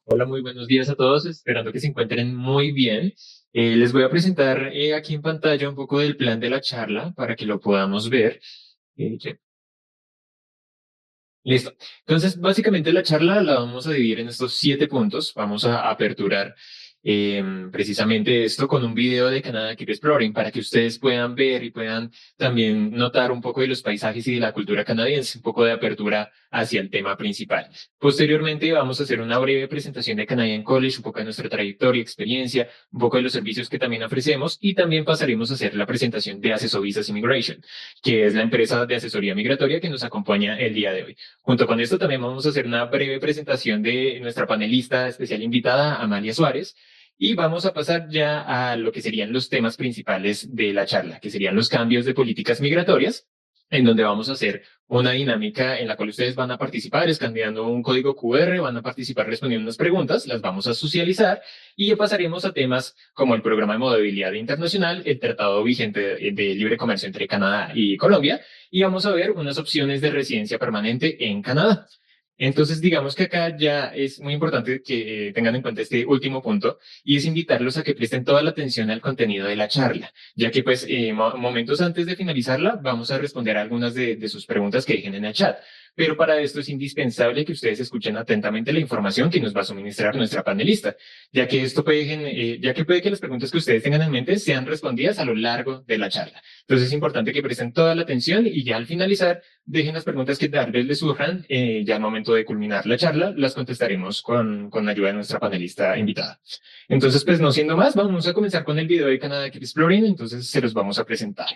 Hola, muy buenos días a todos, esperando que se encuentren muy bien. Les voy a presentar aquí en pantalla un poco del plan de la charla para que lo podamos ver. Ya. Listo. Entonces, básicamente la charla la vamos a dividir en estos 7 puntos. Vamos a aperturar precisamente esto con un video de Canadá Keep Exploring para que ustedes puedan ver y puedan también notar un poco de los paisajes y de la cultura canadiense, un poco de apertura hacia el tema principal. Posteriormente, vamos a hacer una breve presentación de Canadian College, un poco de nuestra trayectoria, experiencia, un poco de los servicios que también ofrecemos y también pasaremos a hacer la presentación de Acceso Visas Immigration, que es la empresa de asesoría migratoria que nos acompaña el día de hoy. Junto con esto también vamos a hacer una breve presentación de nuestra panelista especial invitada, Amalia Suárez, y vamos a pasar ya a lo que serían los temas principales de la charla, que serían los cambios de políticas migratorias, en donde vamos a hacer una dinámica en la cual ustedes van a participar escaneando un código QR, van a participar respondiendo unas preguntas, las vamos a socializar y ya pasaremos a temas como el programa de movilidad internacional, el tratado vigente de libre comercio entre Canadá y Colombia, y vamos a ver unas opciones de residencia permanente en Canadá. Entonces, digamos que acá ya es muy importante que tengan en cuenta este último punto y es invitarlos a que presten toda la atención al contenido de la charla, ya que pues momentos antes de finalizarla vamos a responder algunas de sus preguntas que dejen en el chat. Pero para esto es indispensable que ustedes escuchen atentamente la información que nos va a suministrar nuestra panelista, ya que ya que puede que las preguntas que ustedes tengan en mente sean respondidas a lo largo de la charla. Entonces es importante que presten toda la atención y ya al finalizar dejen las preguntas que tal vez les surjan. Ya al momento de culminar la charla las contestaremos con ayuda de nuestra panelista invitada. Entonces, pues no siendo más, vamos a comenzar con el video de Canadá Keep Exploring. Entonces se los vamos a presentar.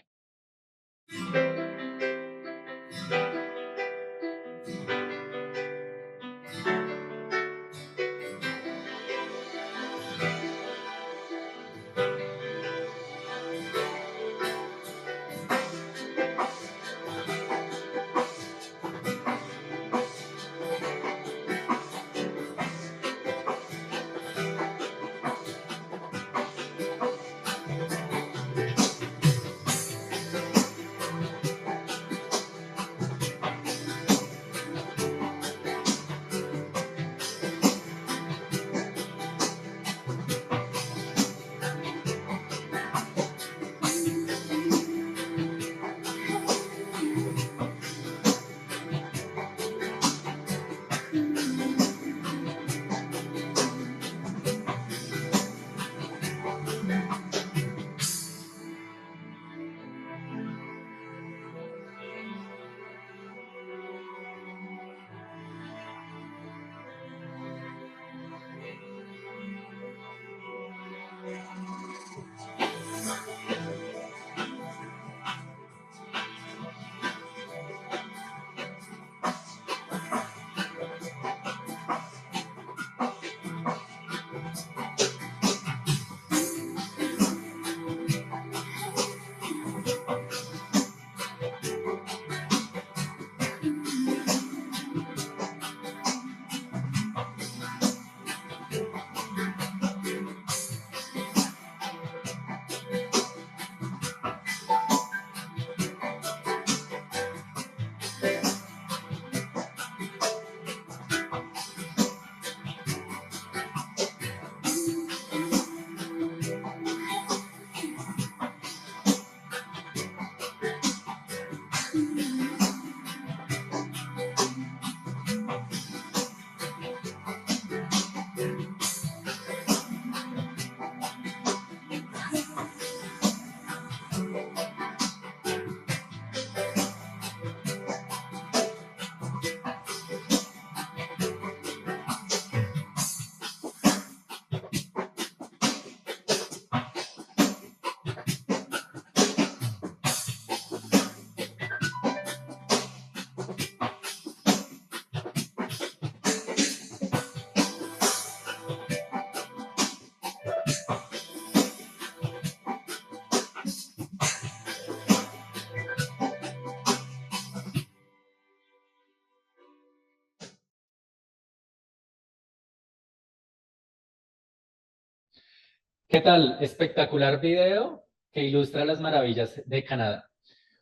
¿Qué tal? Espectacular video que ilustra las maravillas de Canadá.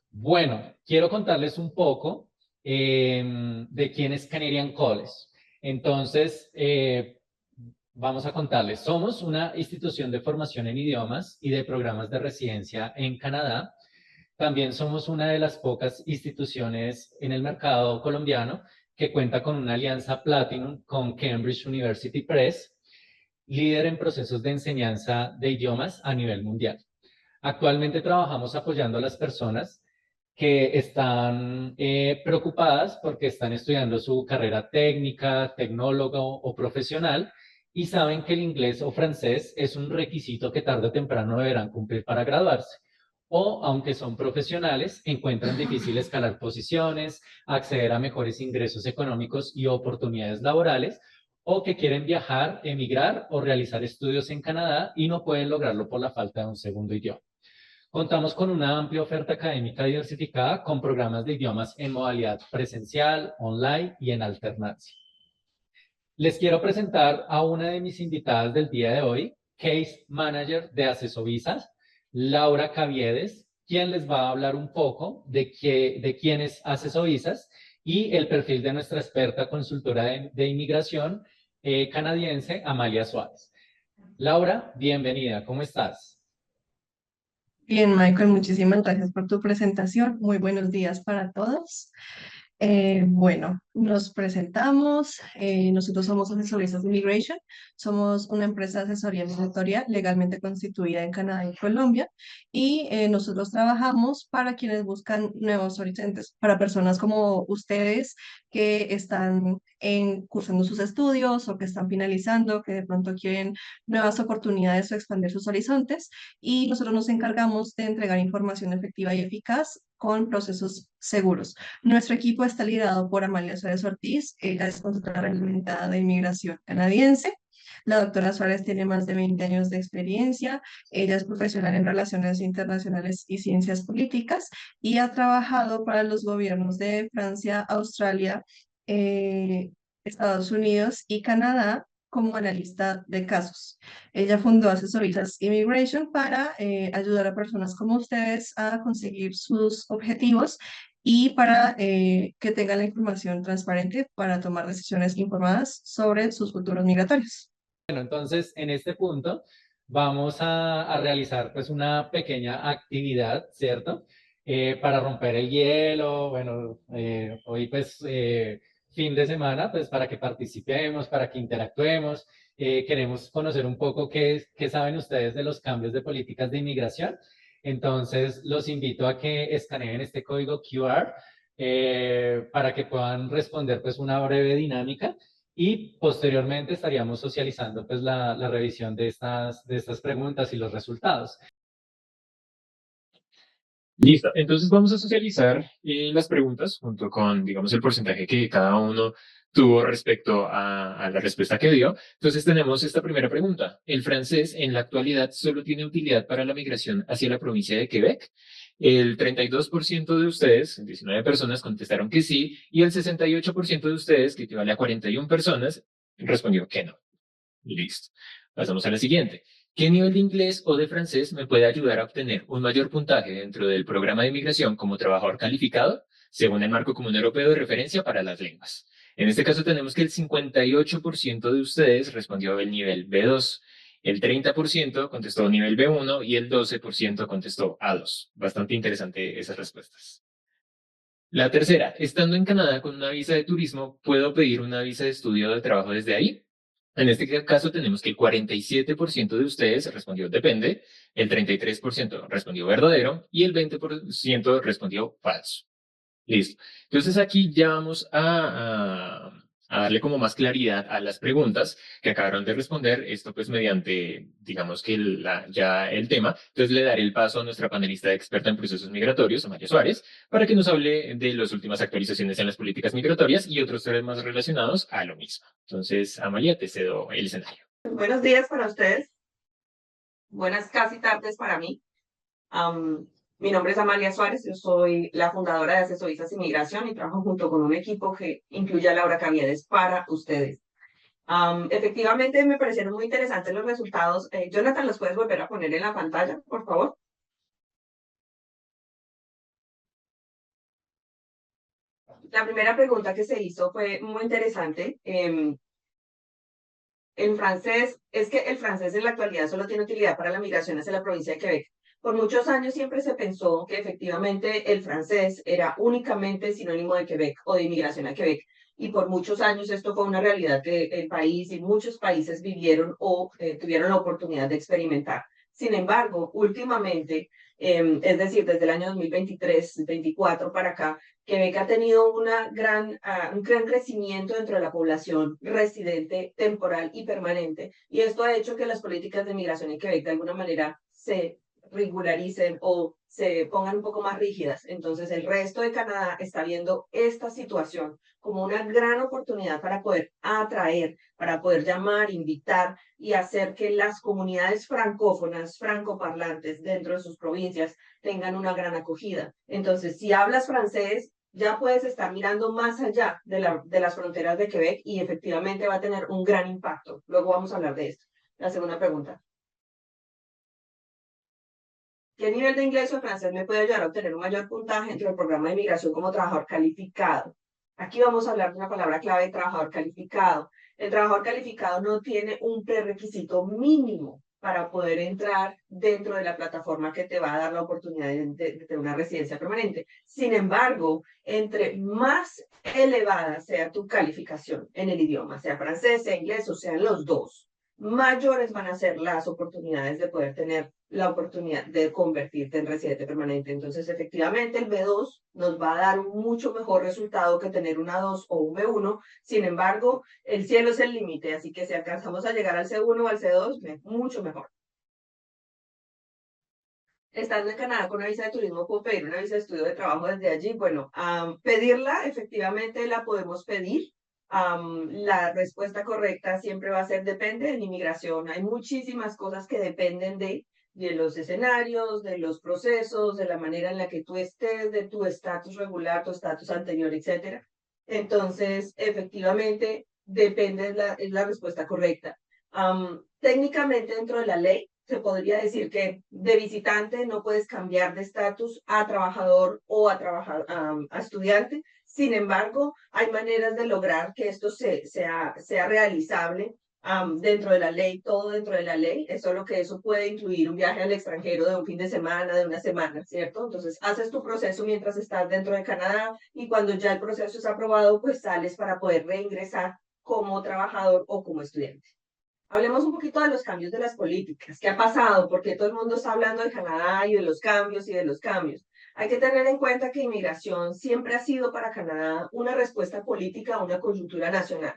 Bueno, quiero contarles un poco de quién es Canadian College. Entonces, vamos a contarles. Somos una institución de formación en idiomas y de programas de residencia en Canadá. También somos una de las pocas instituciones en el mercado colombiano que cuenta con una alianza Platinum con Cambridge University Press, líder en procesos de enseñanza de idiomas a nivel mundial. Actualmente trabajamos apoyando a las personas que están preocupadas porque están estudiando su carrera técnica, tecnólogo o profesional y saben que el inglés o francés es un requisito que tarde o temprano deberán cumplir para graduarse. O, aunque son profesionales, encuentran difícil escalar posiciones, acceder a mejores ingresos económicos y oportunidades laborales, o que quieren viajar, emigrar o realizar estudios en Canadá y no pueden lograrlo por la falta de un segundo idioma. Contamos con una amplia oferta académica diversificada con programas de idiomas en modalidad presencial, online y en alternancia. Les quiero presentar a una de mis invitadas del día de hoy, Case Manager de Accesovisas, Laura Caviedes, quien les va a hablar un poco de quién es Accesovisas y el perfil de nuestra experta consultora de inmigración canadiense, Amalia Suárez. Laura, bienvenida, ¿cómo estás? Bien, Michael, muchísimas gracias por tu presentación. Muy buenos días para todos. Bueno, nos presentamos. Nosotros somos Asesorías Immigration. Somos una empresa de asesoría migratoria legalmente constituida en Canadá y Colombia. Y nosotros trabajamos para quienes buscan nuevos horizontes, para personas como ustedes que están cursando sus estudios o que están finalizando, que de pronto quieren nuevas oportunidades o expandir sus horizontes. Y nosotros nos encargamos de entregar información efectiva y eficaz con procesos seguros. Nuestro equipo está liderado por Amalia Suárez Ortiz, ella es consultora reglamentada de inmigración canadiense. La doctora Suárez tiene más de 20 años de experiencia, ella es profesional en relaciones internacionales y ciencias políticas y ha trabajado para los gobiernos de Francia, Australia, Estados Unidos y Canadá como analista de casos. Ella fundó Asesorías Immigration para ayudar a personas como ustedes a conseguir sus objetivos y para que tengan la información transparente para tomar decisiones informadas sobre sus futuros migratorios. Bueno, entonces en este punto vamos a realizar pues una pequeña actividad, ¿cierto? Para romper el hielo, bueno, hoy pues fin de semana, pues para que participemos, para que interactuemos. Queremos conocer un poco qué saben ustedes de los cambios de políticas de inmigración. Entonces los invito a que escaneen este código QR para que puedan responder pues una breve dinámica y posteriormente estaríamos socializando pues la revisión de estas preguntas y los resultados. Listo. Entonces vamos a socializar las preguntas junto con, digamos, el porcentaje que cada uno tuvo respecto a la respuesta que dio. Entonces tenemos esta primera pregunta. ¿El francés en la actualidad solo tiene utilidad para la migración hacia la provincia de Quebec? El 32% de ustedes, 19 personas, contestaron que sí, y el 68% de ustedes, que equivale a 41 personas, respondió que no. Listo. Pasamos a la siguiente. ¿Qué nivel de inglés o de francés me puede ayudar a obtener un mayor puntaje dentro del programa de inmigración como trabajador calificado, según el marco común europeo de referencia para las lenguas? En este caso tenemos que el 58% de ustedes respondió el nivel B2, el 30% contestó nivel B1 y el 12% contestó A2. Bastante interesante esas respuestas. La tercera, estando en Canadá con una visa de turismo, ¿puedo pedir una visa de estudio o de trabajo desde ahí? En este caso tenemos que el 47% de ustedes respondió depende, el 33% respondió verdadero y el 20% respondió falso. Listo. Entonces aquí ya vamos a darle como más claridad a las preguntas que acabaron de responder, esto pues mediante, digamos que ya el tema. Entonces le daré el paso a nuestra panelista experta en procesos migratorios, Amalia Suárez, para que nos hable de las últimas actualizaciones en las políticas migratorias y otros temas relacionados a lo mismo. Entonces, Amalia, te cedo el escenario. Buenos días para ustedes, buenas casi tardes para mí. Mi nombre es Amalia Suárez, yo soy la fundadora de Asesorías Inmigración y trabajo junto con un equipo que incluye a Laura Caviedes para ustedes. Efectivamente, me parecieron muy interesantes los resultados. Jonathan, ¿los puedes volver a poner en la pantalla, por favor? La primera pregunta que se hizo fue muy interesante. el francés, es que el francés en la actualidad solo tiene utilidad para la migración hacia la provincia de Quebec. Por muchos años siempre se pensó que efectivamente el francés era únicamente sinónimo de Quebec o de inmigración a Quebec. Y por muchos años esto fue una realidad que el país y muchos países vivieron o tuvieron la oportunidad de experimentar. Sin embargo, últimamente, es decir, desde el año 2023-24 para acá, Quebec ha tenido un gran crecimiento dentro de la población residente, temporal y permanente. Y esto ha hecho que las políticas de migración en Quebec de alguna manera se regularicen o se pongan un poco más rígidas. Entonces, el resto de Canadá está viendo esta situación como una gran oportunidad para poder atraer, para poder llamar, invitar y hacer que las comunidades francófonas, francoparlantes dentro de sus provincias tengan una gran acogida. Entonces, si hablas francés, ya puedes estar mirando más allá de las fronteras de Quebec y efectivamente va a tener un gran impacto. Luego vamos a hablar de esto. La segunda pregunta. ¿Qué nivel de inglés o francés me puede ayudar a obtener un mayor puntaje dentro del programa de migración como trabajador calificado? Aquí vamos a hablar de una palabra clave, trabajador calificado. El trabajador calificado no tiene un prerequisito mínimo para poder entrar dentro de la plataforma que te va a dar la oportunidad de tener una residencia permanente. Sin embargo, entre más elevada sea tu calificación en el idioma, sea francés, sea inglés o sean los dos, mayores van a ser las oportunidades de poder tener la oportunidad de convertirte en residente permanente. Entonces, efectivamente, el B2 nos va a dar un mucho mejor resultado que tener una 2 o un B1. Sin embargo, el cielo es el límite, así que si alcanzamos a llegar al C1 o al C2, mucho mejor. Estando en Canadá con una visa de turismo, ¿puedo pedir una visa de estudio de trabajo desde allí? Bueno, pedirla, efectivamente la podemos pedir. La respuesta correcta siempre va a ser depende de inmigración. Hay muchísimas cosas que dependen de los escenarios, de los procesos, de la manera en la que tú estés, de tu estatus regular, tu estatus anterior, etcétera. Entonces, efectivamente, depende, es la respuesta correcta. Técnicamente, dentro de la ley, se podría decir que de visitante no puedes cambiar de estatus a trabajador o a estudiante. Sin embargo, hay maneras de lograr que esto sea realizable dentro de la ley, todo dentro de la ley. Es solo que eso puede incluir un viaje al extranjero de un fin de semana, de una semana, ¿cierto? Entonces, haces tu proceso mientras estás dentro de Canadá y cuando ya el proceso es aprobado, pues sales para poder reingresar como trabajador o como estudiante. Hablemos un poquito de los cambios de las políticas. ¿Qué ha pasado? Porque todo el mundo está hablando de Canadá y de los cambios y de los cambios. Hay que tener en cuenta que inmigración siempre ha sido para Canadá una respuesta política a una coyuntura nacional.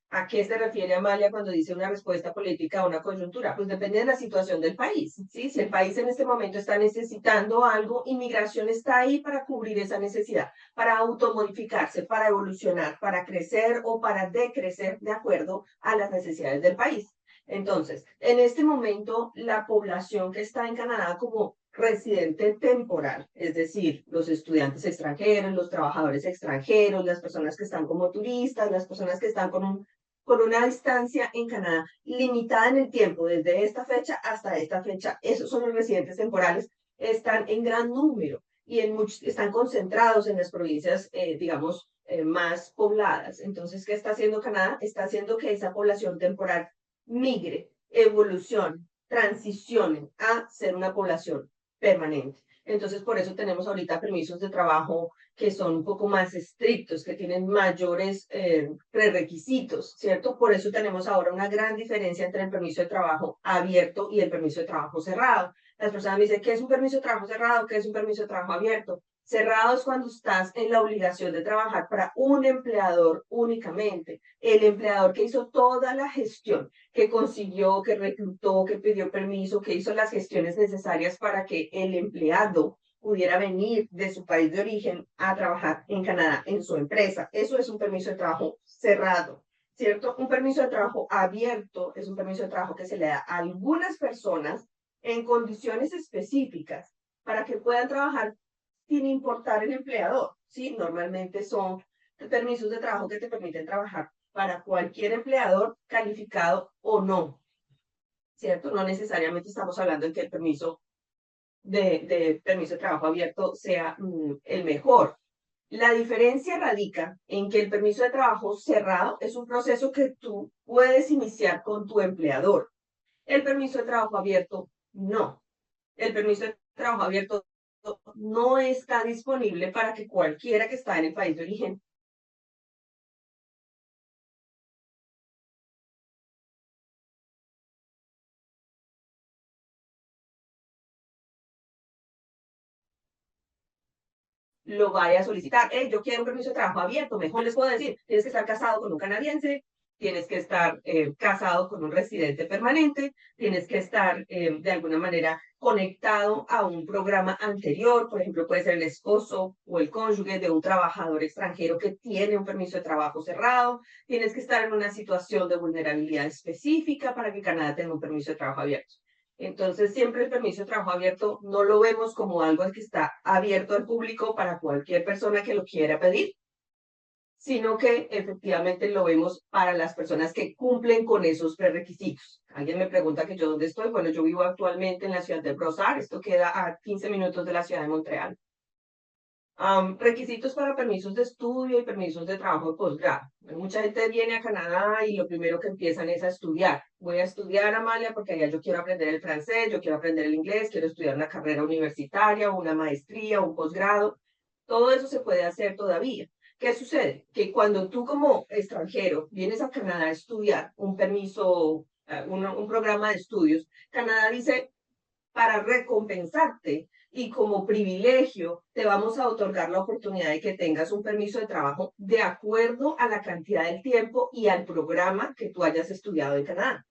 ¿A qué se refiere Amalia cuando dice una respuesta política a una coyuntura? Pues depende de la situación del país, ¿sí? Si el país en este momento está necesitando algo, inmigración está ahí para cubrir esa necesidad, para automodificarse, para evolucionar, para crecer o para decrecer de acuerdo a las necesidades del país. Entonces, en este momento, la población que está en Canadá como residente temporal, es decir, los estudiantes extranjeros, los trabajadores extranjeros, las personas que están como turistas, las personas que están con una distancia en Canadá limitada en el tiempo, desde esta fecha hasta esta fecha, esos son los residentes temporales, están en gran número y están concentrados en las provincias, digamos, más pobladas. Entonces, ¿qué está haciendo Canadá? Está haciendo que esa población temporal migre, evolucione, transicione a ser una población permanente. Entonces, por eso tenemos ahorita permisos de trabajo que son un poco más estrictos, que tienen mayores prerequisitos, ¿cierto? Por eso tenemos ahora una gran diferencia entre el permiso de trabajo abierto y el permiso de trabajo cerrado. Las personas me dicen, ¿qué es un permiso de trabajo cerrado? ¿Qué es un permiso de trabajo abierto? Cerrado es cuando estás en la obligación de trabajar para un empleador únicamente. El empleador que hizo toda la gestión, que consiguió, que reclutó, que pidió permiso, que hizo las gestiones necesarias para que el empleado pudiera venir de su país de origen a trabajar en Canadá, en su empresa. Eso es un permiso de trabajo cerrado, ¿cierto? Un permiso de trabajo abierto es un permiso de trabajo que se le da a algunas personas en condiciones específicas para que puedan trabajar sin importar el empleador, ¿sí? Normalmente son permisos de trabajo que te permiten trabajar para cualquier empleador calificado o no, ¿cierto? No necesariamente estamos hablando de que el permiso de trabajo abierto sea el mejor. La diferencia radica en que el permiso de trabajo cerrado es un proceso que tú puedes iniciar con tu empleador. El permiso de trabajo abierto, no. El permiso de trabajo abierto no está disponible para que cualquiera que está en el país de origen lo vaya a solicitar. Yo quiero un permiso de trabajo abierto, mejor les puedo decir, tienes que estar casado con un canadiense, tienes que estar casado con un residente permanente, tienes que estar de alguna manera conectado a un programa anterior, por ejemplo, puede ser el esposo o el cónyuge de un trabajador extranjero que tiene un permiso de trabajo cerrado, tienes que estar en una situación de vulnerabilidad específica para que Canadá tenga un permiso de trabajo abierto. Entonces, siempre el permiso de trabajo abierto no lo vemos como algo que está abierto al público para cualquier persona que lo quiera pedir, sino que efectivamente lo vemos para las personas que cumplen con esos prerequisitos. Alguien me pregunta que yo dónde estoy. Bueno, yo vivo actualmente en la ciudad de Brossard, esto queda a 15 minutos de la ciudad de Montreal. Requisitos para permisos de estudio y permisos de trabajo de posgrado. Mucha gente viene a Canadá y lo primero que empiezan es a estudiar. Voy a estudiar, Amalia, porque allá yo quiero aprender el francés, yo quiero aprender el inglés, quiero estudiar una carrera universitaria, una maestría, un posgrado. Todo eso se puede hacer todavía. ¿Qué sucede? Que cuando tú como extranjero vienes a Canadá a estudiar un permiso, un programa de estudios, Canadá dice, para recompensarte y como privilegio te vamos a otorgar la oportunidad de que tengas un permiso de trabajo de acuerdo a la cantidad del tiempo y al programa que tú hayas estudiado en Canadá.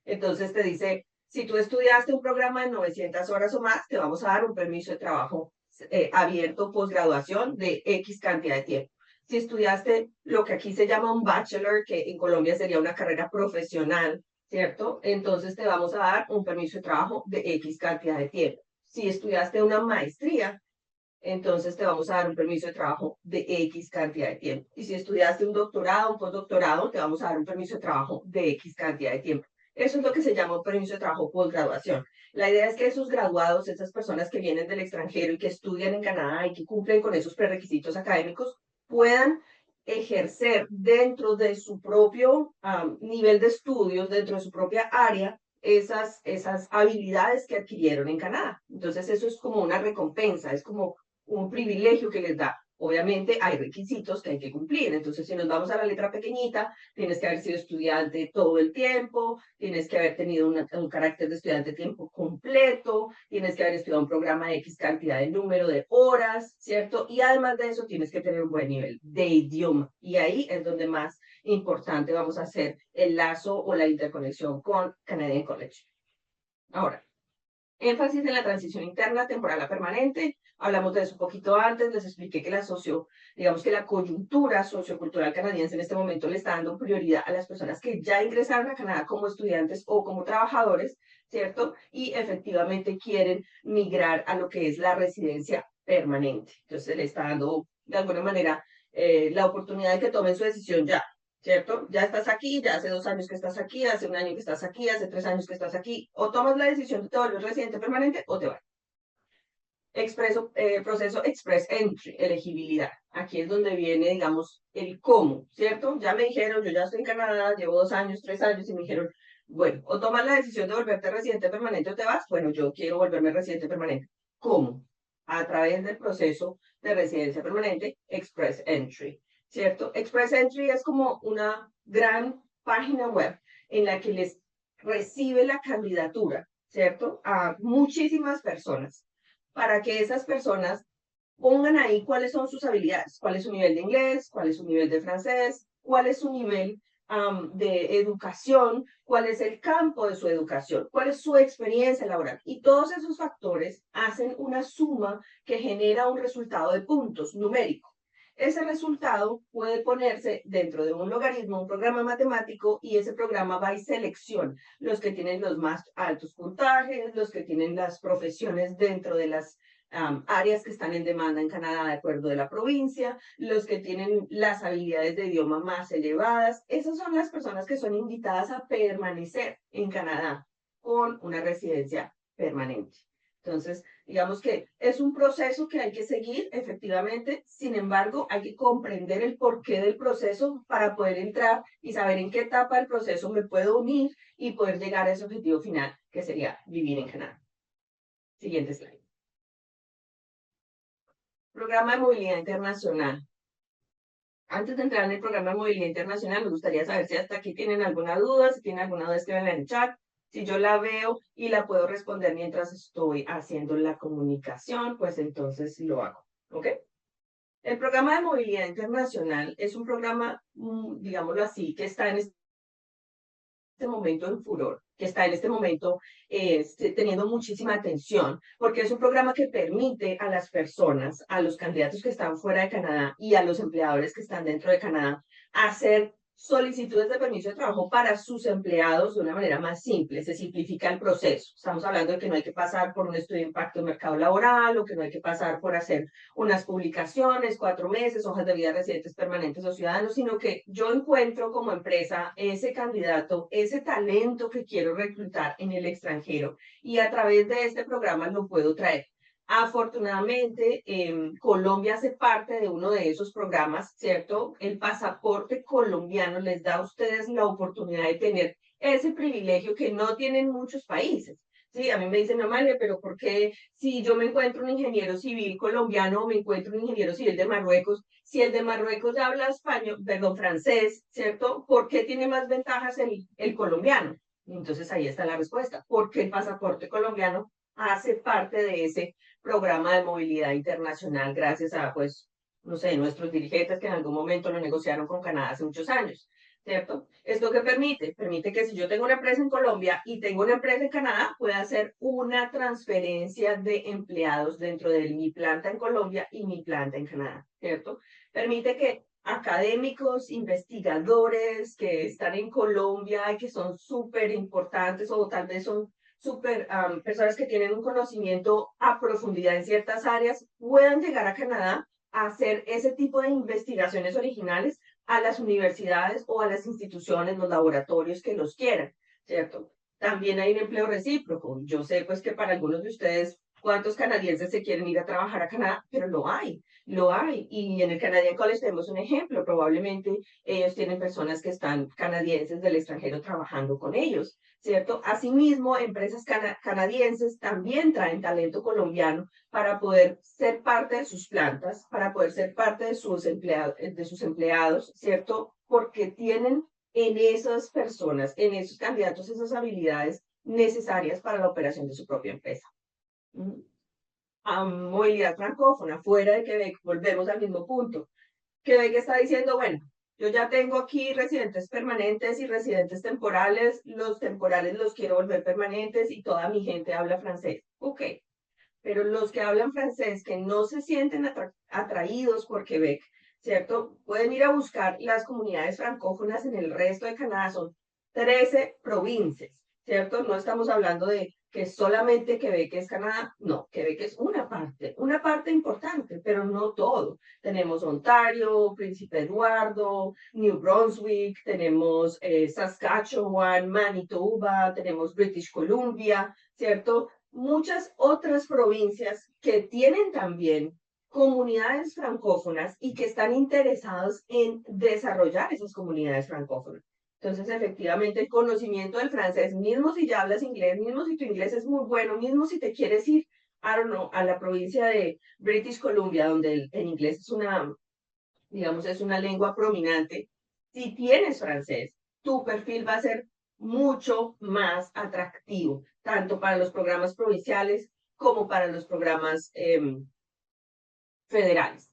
Entonces te dice, si tú estudiaste un programa de 900 horas o más, te vamos a dar un permiso de trabajo abierto posgraduación de X cantidad de tiempo. Si estudiaste lo que aquí se llama un bachelor, que en Colombia sería una carrera profesional, ¿cierto? Entonces te vamos a dar un permiso de trabajo de X cantidad de tiempo. Si estudiaste una maestría, entonces te vamos a dar un permiso de trabajo de X cantidad de tiempo. Y si estudiaste un doctorado, un postdoctorado, te vamos a dar un permiso de trabajo de X cantidad de tiempo. Eso es lo que se llama un permiso de trabajo postgraduación. La idea es que esos graduados, esas personas que vienen del extranjero y que estudian en Canadá y que cumplen con esos prerequisitos académicos, puedan ejercer dentro de su propio nivel de estudios, dentro de su propia área, esas habilidades que adquirieron en Canadá. Entonces eso es como una recompensa, es como un privilegio que les da. Obviamente hay requisitos que hay que cumplir. Entonces, si nos vamos a la letra pequeñita, tienes que haber sido estudiante todo el tiempo, tienes que haber tenido un carácter de estudiante tiempo completo, tienes que haber estudiado un programa de X cantidad de número de horas, ¿cierto? Y además de eso, tienes que tener un buen nivel de idioma. Y ahí es donde más importante vamos a hacer el lazo o la interconexión con Canadian College. Ahora, énfasis en la transición interna, temporal a permanente. Hablamos de eso un poquito antes, les expliqué que digamos que la coyuntura sociocultural canadiense en este momento le está dando prioridad a las personas que ya ingresaron a Canadá como estudiantes o como trabajadores, ¿cierto? Y efectivamente quieren migrar a lo que es la residencia permanente. Entonces le está dando, de alguna manera, la oportunidad de que tomen su decisión ya. ¿Cierto? Ya estás aquí, ya hace 2 años que estás aquí, hace 1 año que estás aquí, hace 3 años que estás aquí, o tomas la decisión de te vuelves residente permanente o te vas. Proceso Express Entry, elegibilidad. Aquí es donde viene, digamos, el cómo, ¿cierto? Ya me dijeron, yo ya estoy en Canadá, llevo 2 años, 3 años, y me dijeron, bueno, o tomas la decisión de volverte residente permanente o te vas. Bueno, yo quiero volverme residente permanente. ¿Cómo? A través del proceso de residencia permanente, Express Entry. ¿Cierto? Express Entry es como una gran página web en la que les recibe la candidatura, ¿cierto? A muchísimas personas, para que esas personas pongan ahí cuáles son sus habilidades, cuál es su nivel de inglés, cuál es su nivel de francés, cuál es su nivel de educación, cuál es el campo de su educación, cuál es su experiencia laboral. Y todos esos factores hacen una suma que genera un resultado de puntos numérico. Ese resultado puede ponerse dentro de un logaritmo, un programa matemático, y ese programa va y selecciona los que tienen los más altos puntajes, los que tienen las profesiones dentro de las áreas que están en demanda en Canadá de acuerdo de la provincia, los que tienen las habilidades de idioma más elevadas. Esas son las personas que son invitadas a permanecer en Canadá con una residencia permanente. Entonces, digamos que es un proceso que hay que seguir, efectivamente. Sin embargo, hay que comprender el porqué del proceso para poder entrar y saber en qué etapa del proceso me puedo unir y poder llegar a ese objetivo final, que sería vivir en Canadá. Siguiente slide. Programa de movilidad internacional. Antes de entrar en el programa de movilidad internacional, me gustaría saber si hasta aquí tienen alguna duda. Si tienen alguna duda, escriban en el chat. Si yo la veo y la puedo responder mientras estoy haciendo la comunicación, pues entonces lo hago. ¿Ok? El programa de movilidad internacional es un programa, digámoslo así, que está en este momento en furor, que está en este momento teniendo muchísima atención, porque es un programa que permite a las personas, a los candidatos que están fuera de Canadá y a los empleadores que están dentro de Canadá, hacer solicitudes de permiso de trabajo para sus empleados de una manera más simple, se simplifica el proceso. Estamos hablando de que no hay que pasar por un estudio de impacto de mercado laboral o que no hay que pasar por hacer unas publicaciones, 4 meses, hojas de vida de residentes permanentes o ciudadanos, sino que yo encuentro como empresa ese candidato, ese talento que quiero reclutar en el extranjero y a través de este programa lo puedo traer. Afortunadamente, Colombia hace parte de uno de esos programas, ¿cierto? El pasaporte colombiano les da a ustedes la oportunidad de tener ese privilegio que no tienen muchos países. Sí, a mí me dicen, Amalia, pero ¿por qué si yo me encuentro un ingeniero civil colombiano o me encuentro un ingeniero civil de Marruecos, si el de Marruecos habla español, perdón, francés, ¿cierto? ¿Por qué tiene más ventajas el colombiano? Entonces ahí está la respuesta, porque el pasaporte colombiano hace parte de ese programa de movilidad internacional gracias a, pues, no sé, nuestros dirigentes que en algún momento lo negociaron con Canadá hace muchos años, ¿cierto? ¿Esto qué permite? Permite que si yo tengo una empresa en Colombia y tengo una empresa en Canadá, pueda hacer una transferencia de empleados dentro de mi planta en Colombia y mi planta en Canadá, ¿cierto? Permite que académicos, investigadores que están en Colombia y que son súper importantes o tal vez son personas que tienen un conocimiento a profundidad en ciertas áreas puedan llegar a Canadá a hacer ese tipo de investigaciones originales a las universidades o a las instituciones, los laboratorios que los quieran, ¿cierto? También hay un empleo recíproco. Yo sé pues que para algunos de ustedes, ¿cuántos canadienses se quieren ir a trabajar a Canadá? Pero lo hay, lo hay. Y en el Canadian College tenemos un ejemplo. Probablemente ellos tienen personas que están canadienses del extranjero trabajando con ellos, ¿cierto? Asimismo, empresas canadienses también traen talento colombiano para poder ser parte de sus plantas, para poder ser parte de sus empleados, ¿cierto? Porque tienen en esas personas, en esos candidatos, esas habilidades necesarias para la operación de su propia empresa. Movilidad francófona, fuera de Quebec, volvemos al mismo punto. Quebec está diciendo, bueno, yo ya tengo aquí residentes permanentes y residentes temporales, los temporales los quiero volver permanentes y toda mi gente habla francés. Ok, pero los que hablan francés, que no se sienten atraídos por Quebec, ¿cierto? Pueden ir a buscar las comunidades francófonas en el resto de Canadá, son 13 provincias, ¿cierto? No estamos hablando de que solamente Quebec es Canadá, no, Quebec es una parte importante, pero no todo. Tenemos Ontario, Príncipe Eduardo, New Brunswick, tenemos Saskatchewan, Manitoba, tenemos British Columbia, ¿cierto? Muchas otras provincias que tienen también comunidades francófonas y que están interesados en desarrollar esas comunidades francófonas. Entonces, efectivamente, el conocimiento del francés, mismo si ya hablas inglés, mismo si tu inglés es muy bueno, mismo si te quieres ir, I don't know, a la provincia de British Columbia, donde el inglés es digamos, es una lengua prominente, si tienes francés, tu perfil va a ser mucho más atractivo, tanto para los programas provinciales como para los programas federales.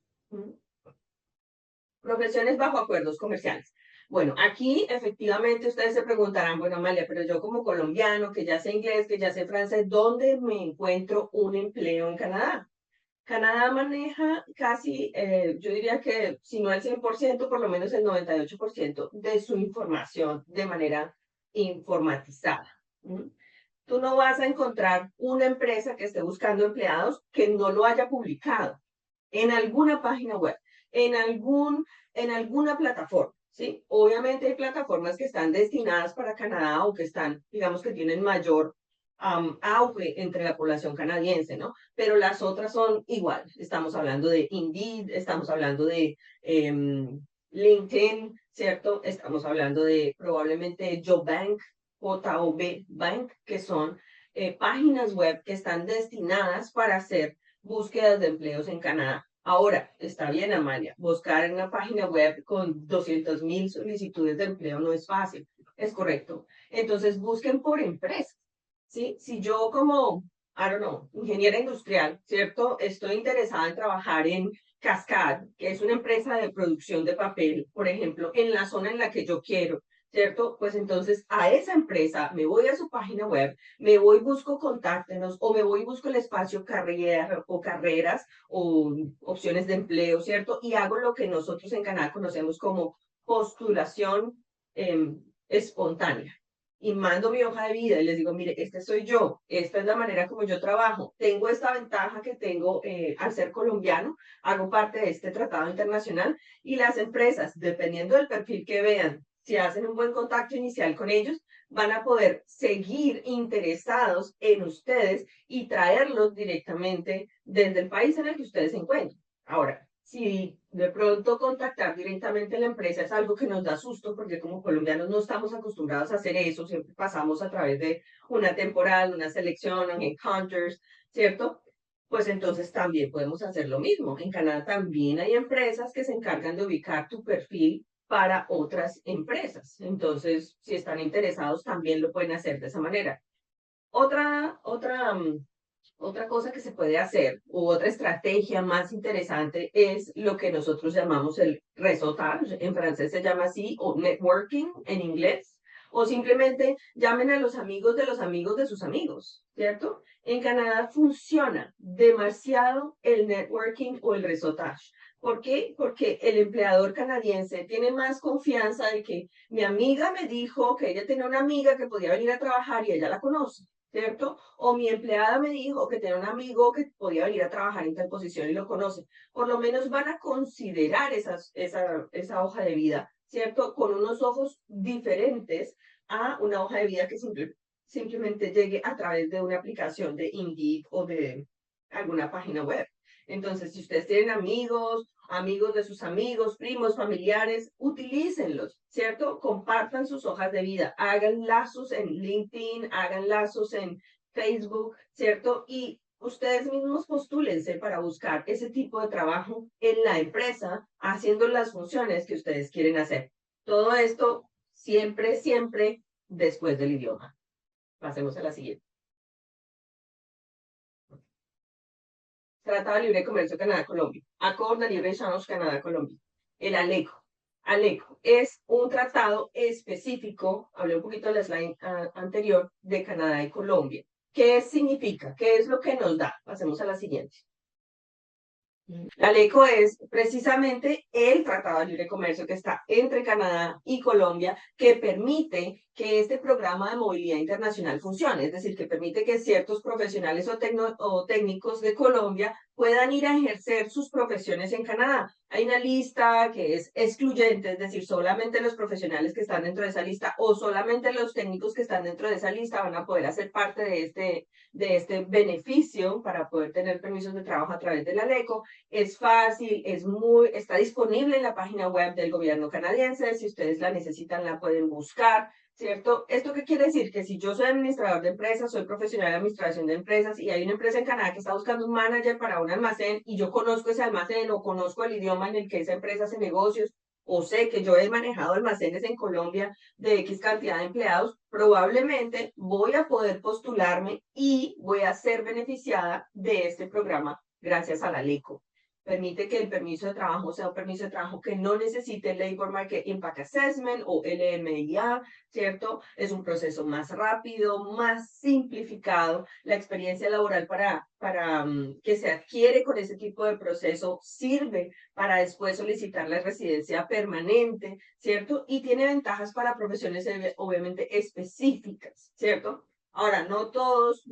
Profesiones bajo acuerdos comerciales. Bueno, aquí efectivamente ustedes se preguntarán, bueno, Amalia, pero yo como colombiano, que ya sé inglés, que ya sé francés, ¿dónde me encuentro un empleo en Canadá? Canadá maneja casi, yo diría que si no el 100%, por lo menos el 98% de su información de manera informatizada. Tú no vas a encontrar una empresa que esté buscando empleados que no lo haya publicado en alguna página web, en alguna plataforma, ¿sí? Obviamente hay plataformas que están destinadas para Canadá o que están, digamos que tienen mayor auge entre la población canadiense, ¿no? Pero las otras son igual. Estamos hablando de Indeed, estamos hablando de LinkedIn, ¿cierto? Estamos hablando de probablemente JobBank, JOB Bank, que son páginas web que están destinadas para hacer búsquedas de empleos en Canadá. Ahora, está bien, Amalia, buscar en una página web con 200,000 solicitudes de empleo no es fácil, es correcto. Entonces, busquen por empresa, ¿sí? Si yo como, I don't know, ingeniera industrial, ¿cierto? Estoy interesada en trabajar en Cascade, que es una empresa de producción de papel, por ejemplo, en la zona en la que yo quiero, ¿cierto? Pues entonces a esa empresa me voy a su página web, me voy, busco contáctenos, o me voy, busco el espacio carrera o carreras o opciones de empleo, ¿cierto? Y hago lo que nosotros en Canadá conocemos como postulación espontánea. Y mando mi hoja de vida y les digo, mire, este soy yo, esta es la manera como yo trabajo, tengo esta ventaja que tengo al ser colombiano, hago parte de este tratado internacional, y las empresas, dependiendo del perfil que vean, si hacen un buen contacto inicial con ellos, van a poder seguir interesados en ustedes y traerlos directamente desde el país en el que ustedes se encuentran. Ahora, si de pronto contactar directamente a la empresa es algo que nos da susto, porque como colombianos no estamos acostumbrados a hacer eso, siempre pasamos a través de una temporada, una selección, un headhunters, ¿cierto? Pues entonces también podemos hacer lo mismo. En Canadá también hay empresas que se encargan de ubicar tu perfil para otras empresas. Entonces, si están interesados, también lo pueden hacer de esa manera. Otra cosa que se puede hacer, u otra estrategia más interesante, es lo que nosotros llamamos el réseautage, en francés se llama así, o networking en inglés, o simplemente llamen a los amigos de sus amigos, ¿cierto? En Canadá funciona demasiado el networking o el réseautage. ¿Por qué? Porque el empleador canadiense tiene más confianza de que mi amiga me dijo que ella tenía una amiga que podía venir a trabajar y ella la conoce, ¿cierto? O mi empleada me dijo que tenía un amigo que podía venir a trabajar en tal posición y lo conoce. Por lo menos van a considerar esa hoja de vida, ¿cierto? Con unos ojos diferentes a una hoja de vida que simplemente llegue a través de una aplicación de Indeed o de alguna página web. Entonces, si ustedes tienen amigos, amigos de sus amigos, primos, familiares, utilícenlos, ¿cierto? Compartan sus hojas de vida, hagan lazos en LinkedIn, hagan lazos en Facebook, ¿cierto? Y ustedes mismos postúlense para buscar ese tipo de trabajo en la empresa, haciendo las funciones que ustedes quieren hacer. Todo esto siempre, siempre después del idioma. Pasemos a la siguiente. Tratado de Libre Comercio Canadá-Colombia. Accord de Libre Échange Canadá-Colombia. El ALECO. ALECO es un tratado específico, hablé un poquito de la slide anterior, de Canadá y Colombia. ¿Qué significa? ¿Qué es lo que nos da? Pasemos a la siguiente. La ALECO es precisamente el Tratado de Libre Comercio que está entre Canadá y Colombia, que permite que este programa de movilidad internacional funcione, es decir, que permite que ciertos profesionales o técnicos de Colombia puedan ir a ejercer sus profesiones en Canadá. Hay una lista que es excluyente, es decir, solamente los profesionales que están dentro de esa lista o solamente los técnicos que están dentro de esa lista van a poder hacer parte de este beneficio para poder tener permisos de trabajo a través de la ALECO. Es fácil, está disponible en la página web del gobierno canadiense. Si ustedes la necesitan, la pueden buscar, ¿cierto? ¿Esto qué quiere decir? Que si yo soy administrador de empresas, soy profesional de administración de empresas y hay una empresa en Canadá que está buscando un manager para un almacén y yo conozco ese almacén o conozco el idioma en el que esa empresa hace negocios, o sé que yo he manejado almacenes en Colombia de X cantidad de empleados, probablemente voy a poder postularme y voy a ser beneficiada de este programa gracias a la LECO. Permite que el permiso de trabajo sea un permiso de trabajo que no necesite el Labor Market Impact Assessment o LMIA, ¿cierto? Es un proceso más rápido, más simplificado. La experiencia laboral que se adquiere con ese tipo de proceso sirve para después solicitar la residencia permanente, ¿cierto? Y tiene ventajas para profesiones obviamente específicas, ¿cierto? Ahora, no todos,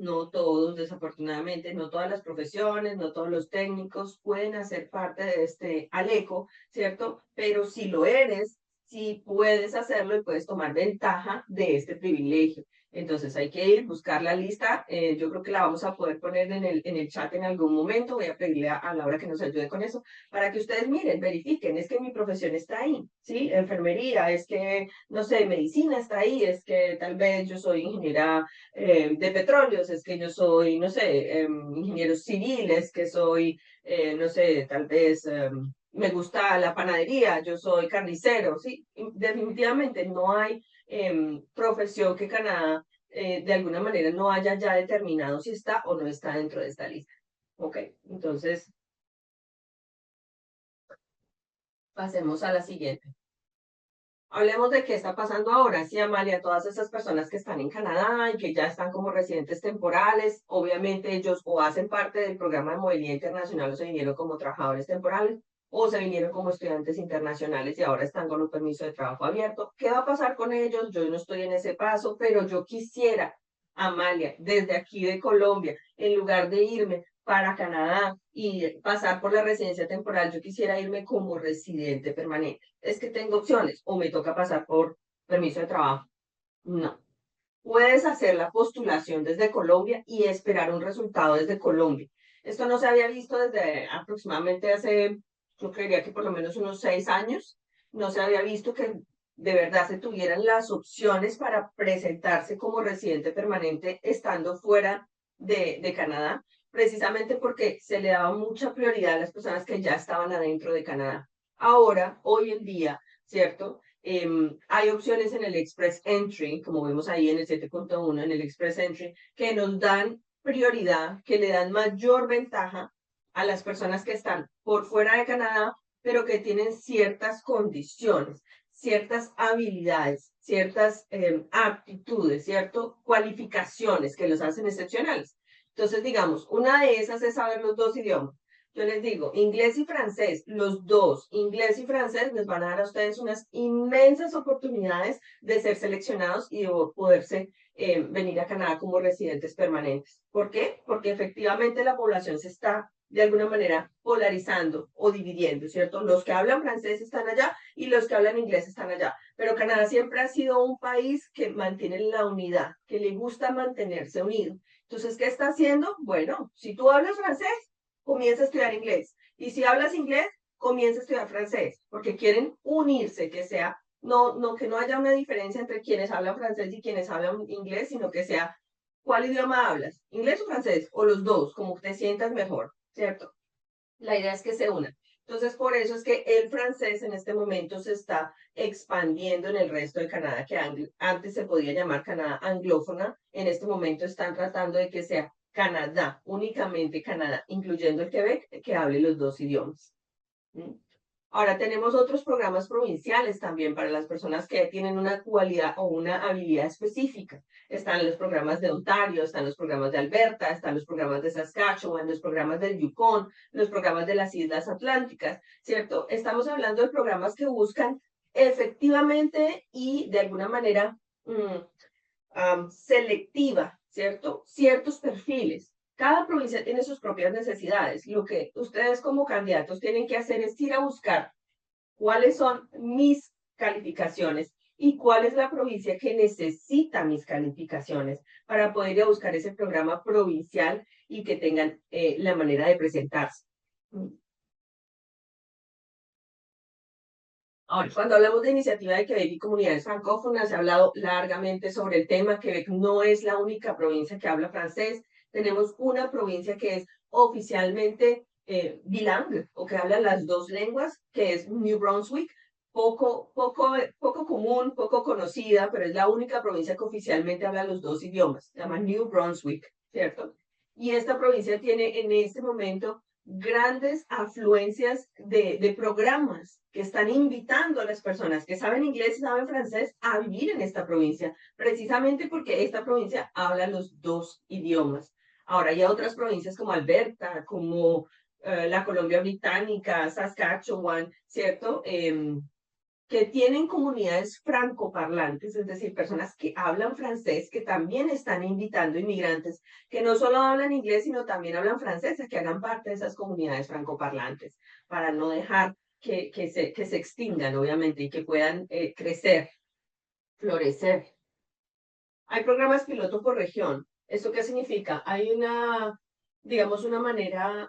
desafortunadamente, no todas las profesiones, no todos los técnicos pueden hacer parte de este ALECO, ¿cierto? Pero si lo eres, sí puedes hacerlo y puedes tomar ventaja de este privilegio. Entonces hay que ir, buscar la lista. Yo creo que la vamos a poder poner en el chat en algún momento. Voy a pedirle a Laura que nos ayude con eso, para que ustedes miren, verifiquen, es que mi profesión está ahí, ¿sí? Enfermería, es que, no sé, medicina está ahí, es que tal vez yo soy ingeniera de petróleos, es que yo soy, no sé, ingeniero civil, es que soy, no sé, tal vez... me gusta la panadería, yo soy carnicero, sí, definitivamente no hay profesión que Canadá de alguna manera no haya ya determinado si está o no está dentro de esta lista. Ok, entonces pasemos a la siguiente. Hablemos de qué está pasando ahora. Sí, Amalia, todas esas personas que están en Canadá y que ya están como residentes temporales, obviamente ellos o hacen parte del programa de movilidad internacional o se vinieron como trabajadores temporales o se vinieron como estudiantes internacionales y ahora están con un permiso de trabajo abierto. ¿Qué va a pasar con ellos? Yo no estoy en ese paso, pero yo quisiera, Amalia, desde aquí de Colombia, en lugar de irme para Canadá y pasar por la residencia temporal, yo quisiera irme como residente permanente. Es que tengo opciones, o me toca pasar por permiso de trabajo. No. Puedes hacer la postulación desde Colombia y esperar un resultado desde Colombia. Esto no se había visto desde aproximadamente hace, yo creería que por lo menos unos 6 años, no se había visto que de verdad se tuvieran las opciones para presentarse como residente permanente estando fuera de Canadá, precisamente porque se le daba mucha prioridad a las personas que ya estaban adentro de Canadá. Ahora, hoy en día, ¿cierto? Hay opciones en el Express Entry, como vemos ahí en el 7.1, en el Express Entry, que nos dan prioridad, que le dan mayor ventaja a las personas que están por fuera de Canadá, pero que tienen ciertas condiciones, ciertas habilidades, ciertas aptitudes, ¿cierto? Cualificaciones que los hacen excepcionales. Entonces, digamos, una de esas es saber los dos idiomas. Yo les digo, inglés y francés, los dos, inglés y francés, les van a dar a ustedes unas inmensas oportunidades de ser seleccionados y de poderse venir a Canadá como residentes permanentes. ¿Por qué? Porque efectivamente la población se está de alguna manera polarizando o dividiendo, ¿cierto? Los que hablan francés están allá y los que hablan inglés están allá. Pero Canadá siempre ha sido un país que mantiene la unidad, que le gusta mantenerse unido. Entonces, ¿qué está haciendo? Bueno, si tú hablas francés, comienza a estudiar inglés. Y si hablas inglés, comienza a estudiar francés, porque quieren unirse, que sea, que no haya una diferencia entre quienes hablan francés y quienes hablan inglés, sino que sea, ¿cuál idioma hablas? ¿Inglés o francés? O los dos, como te sientas mejor, ¿cierto? La idea es que se unan. Entonces, por eso es que el francés en este momento se está expandiendo en el resto de Canadá, que antes se podía llamar Canadá anglófona. En este momento están tratando de que sea Canadá, únicamente Canadá, incluyendo el Quebec, que hable los dos idiomas. ¿Mm? Ahora tenemos otros programas provinciales también para las personas que tienen una cualidad o una habilidad específica. Están los programas de Ontario, están los programas de Alberta, están los programas de Saskatchewan, los programas del Yukon, los programas de las Islas Atlánticas, ¿cierto? Estamos hablando de programas que buscan efectivamente y de alguna manera selectiva, ¿cierto? Ciertos perfiles. Cada provincia tiene sus propias necesidades. Lo que ustedes como candidatos tienen que hacer es ir a buscar cuáles son mis calificaciones y cuál es la provincia que necesita mis calificaciones para poder ir a buscar ese programa provincial y que tengan la manera de presentarse. Ahora, cuando hablamos de iniciativa de Quebec y comunidades francófonas, se ha hablado largamente sobre el tema. Quebec no es la única provincia que habla francés. Tenemos una provincia que es oficialmente bilingue o que habla las dos lenguas, que es New Brunswick. Poco común, poco conocida, pero es la única provincia que oficialmente habla los dos idiomas. Se llama New Brunswick, ¿cierto? Y esta provincia tiene en este momento grandes afluencias de programas que están invitando a las personas que saben inglés y saben francés a vivir en esta provincia, precisamente porque esta provincia habla los dos idiomas. Ahora hay otras provincias como Alberta, como la Columbia Británica, Saskatchewan, ¿cierto? Que tienen comunidades francoparlantes, es decir, personas que hablan francés, que también están invitando inmigrantes que no solo hablan inglés, sino también hablan francés, a que hagan parte de esas comunidades francoparlantes, para no dejar que se extingan, obviamente, y que puedan crecer, florecer. Hay programas piloto por región. ¿Esto qué significa? Hay digamos, una manera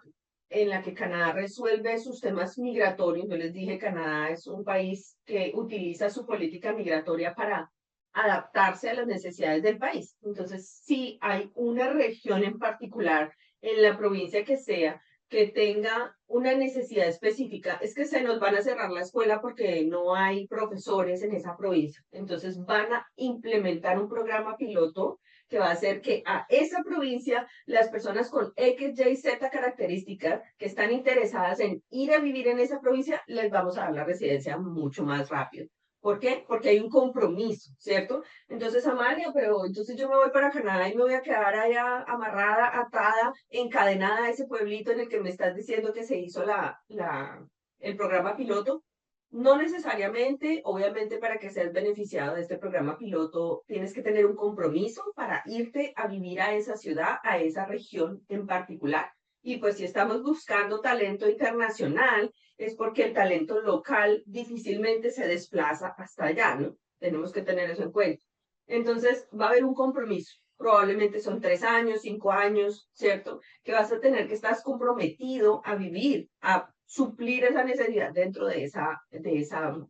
en la que Canadá resuelve sus temas migratorios. Yo les dije, Canadá es un país que utiliza su política migratoria para adaptarse a las necesidades del país. Entonces, si hay una región en particular, en la provincia que sea, que tenga una necesidad específica, es que se nos van a cerrar la escuela porque no hay profesores en esa provincia. Entonces van a implementar un programa piloto que va a hacer que a esa provincia las personas con X, Y, Z características que están interesadas en ir a vivir en esa provincia, les vamos a dar la residencia mucho más rápido. ¿Por qué? Porque hay un compromiso, ¿cierto? Entonces, Amalia, pero entonces yo me voy para Canadá y me voy a quedar allá amarrada, atada, encadenada a ese pueblito en el que me estás diciendo que se hizo el programa piloto. No necesariamente, obviamente para que seas beneficiado de este programa piloto, tienes que tener un compromiso para irte a vivir a esa ciudad, a esa región en particular. Y pues si estamos buscando talento internacional, es porque el talento local difícilmente se desplaza hasta allá, ¿no? Tenemos que tener eso en cuenta. Entonces, va a haber un compromiso. Probablemente son 3 años, 5 años, ¿cierto? Que vas a tener que estar comprometido a vivir, a suplir esa necesidad dentro de esa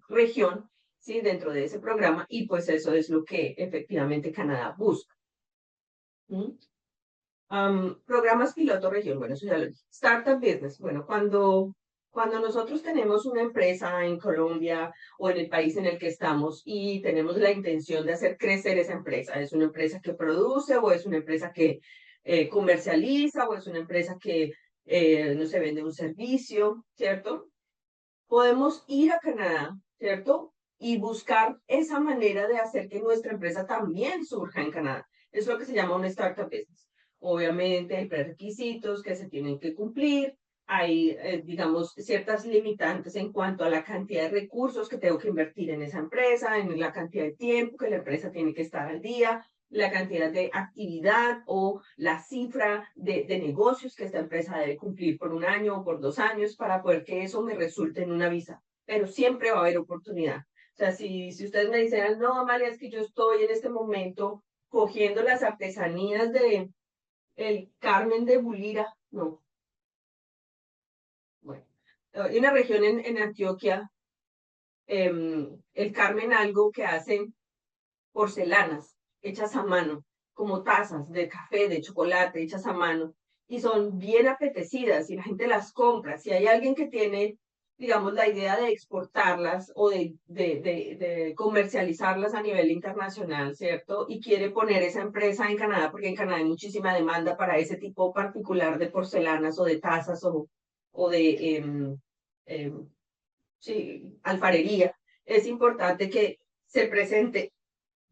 región, ¿sí? Dentro de ese programa, y pues eso es lo que efectivamente Canadá busca. ¿Mm? Programas piloto región, bueno, eso ya lo dije. Startup business, bueno, cuando nosotros tenemos una empresa en Colombia o en el país en el que estamos y tenemos la intención de hacer crecer esa empresa, es una empresa que produce o es una empresa que comercializa o es una empresa que, no se vende un servicio, ¿cierto? Podemos ir a Canadá, ¿cierto? Y buscar esa manera de hacer que nuestra empresa también surja en Canadá. Es lo que se llama un startup business. Obviamente hay prerequisitos que se tienen que cumplir, hay, digamos, ciertas limitantes en cuanto a la cantidad de recursos que tengo que invertir en esa empresa, en la cantidad de tiempo que la empresa tiene que estar al día, la cantidad de actividad o la cifra de negocios que esta empresa debe cumplir por 1 año o por 2 años para poder que eso me resulte en una visa. Pero siempre va a haber oportunidad. O sea, si ustedes me dijeran, no, Amalia, es que yo estoy en este momento cogiendo las artesanías de el Carmen de Bulira, no. Bueno, hay una región en Antioquia, el Carmen algo que hacen porcelanas hechas a mano, como tazas de café, de chocolate hechas a mano, y son bien apetecidas y la gente las compra. Si hay alguien que tiene, digamos, la idea de exportarlas o de comercializarlas a nivel internacional, ¿cierto? Y quiere poner esa empresa en Canadá, porque en Canadá hay muchísima demanda para ese tipo particular de porcelanas o de tazas o de sí, alfarería, es importante que se presente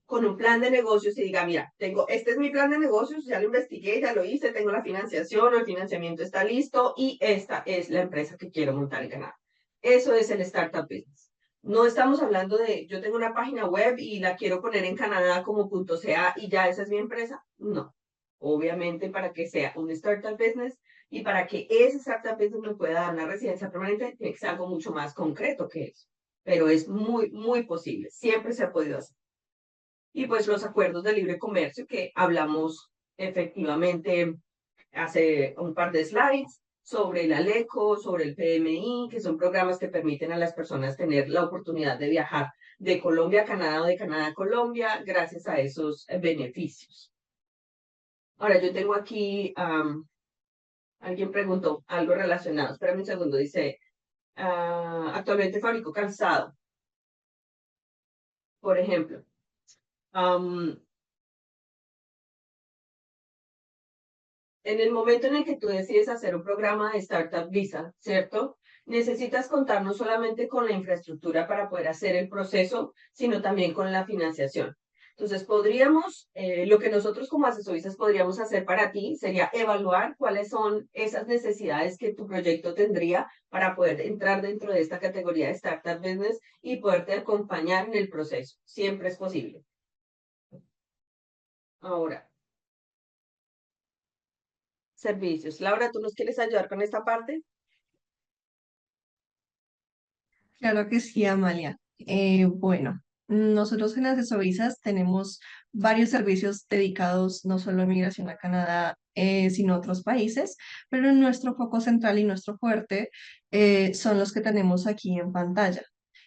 con un plan de negocios y diga, mira, este es mi plan de negocios, ya lo investigué, ya lo hice, tengo la financiación, el financiamiento está listo y esta es la empresa que quiero montar en Canadá. Eso es el startup business. No estamos hablando de, yo tengo una página web y la quiero poner en Canadá como .ca y ya esa es mi empresa. No. Obviamente para que sea un startup business y para que ese startup business me pueda dar una residencia permanente, tiene que ser algo mucho más concreto que eso. Pero es muy, muy posible. Siempre se ha podido hacer. Y pues los acuerdos de libre comercio que hablamos efectivamente hace un par de slides sobre el ALECO, sobre el PMI, que son programas que permiten a las personas tener la oportunidad de viajar de Colombia a Canadá o de Canadá a Colombia gracias a esos beneficios. Ahora yo tengo aquí, alguien preguntó algo relacionado, espérame un segundo, dice, actualmente fabrico calzado, por ejemplo. En el momento en el que tú decides hacer un programa de Startup Visa, ¿cierto? Necesitas contar no solamente con la infraestructura para poder hacer el proceso, sino también con la financiación. Entonces, lo que nosotros como asesoristas podríamos hacer para ti sería evaluar cuáles son esas necesidades que tu proyecto tendría para poder entrar dentro de esta categoría de Startup Business y poderte acompañar en el proceso. Siempre es posible. Ahora, servicios. Laura, ¿tú nos quieres ayudar con esta parte? Claro que sí, Amalia. Bueno, Nosotros en Asesorizas tenemos varios servicios dedicados no solo a migración a Canadá, sino a otros países, pero nuestro foco central y nuestro fuerte son los que tenemos aquí en pantalla.